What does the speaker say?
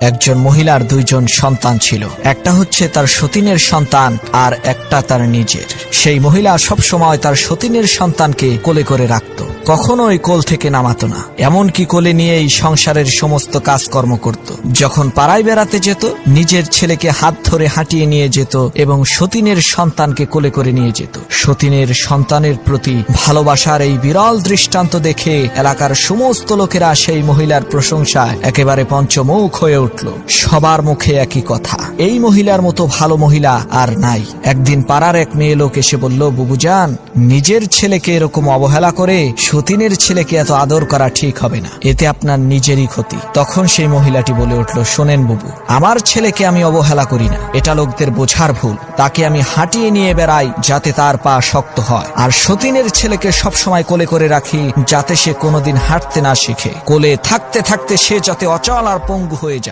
একজন মহিলার দুইজন সন্তান ছিল। একটা হচ্ছে তার সতীনের সন্তান আর একটা তার নিজের। সেই মহিলা সব সময় তার সতীনের সন্তানকে কোলে করে রাখত, কখনোই কোল থেকে নামাতো না, এমনকি কোলে নিয়েই সংসারের সমস্ত কাজকর্ম করত। যখন পাড়ায় বেড়াতে যেত, নিজের ছেলেকে হাত ধরে হাঁটিয়ে নিয়ে যেত এবং সতীনের সন্তানকে কোলে করে নিয়ে যেত। সতীনের সন্তানের প্রতি ভালোবাসার এই বিরল দৃষ্টান্ত দেখে এলাকার সমস্ত লোকেরা সেই মহিলার প্রশংসায় একেবারে পঞ্চমুখ হয়ে উঠল। সবার মুখে একই কথা, এই মহিলার মতো ভালো মহিলা আর নাই। একদিন পাড়ার এক মেয়ে লোক এসে বলল, বুবুজান, নিজের ছেলেকে এরকম অবহেলা করে সতীনের ছেলেকে এত আদর করা ঠিক হবে না, এতে আপনার নিজেরই ক্ষতি। তখন সেই মহিলাটি বলে উঠল, শোনেন বুবু, আমার ছেলেকে আমি অবহেলা করি না, এটা লোকদের বোঝার ভুল। তাকে আমি হাঁটিয়ে নিয়ে বেড়াই যাতে তার পা শক্ত হয়, আর সতীনের ছেলেকে সবসময় কোলে করে রাখি যাতে সে কোনোদিন হাঁটতে না শিখে। কোলে থাকতে থাকতে সে যাতে অচল আর পঙ্গু হয়ে যায়।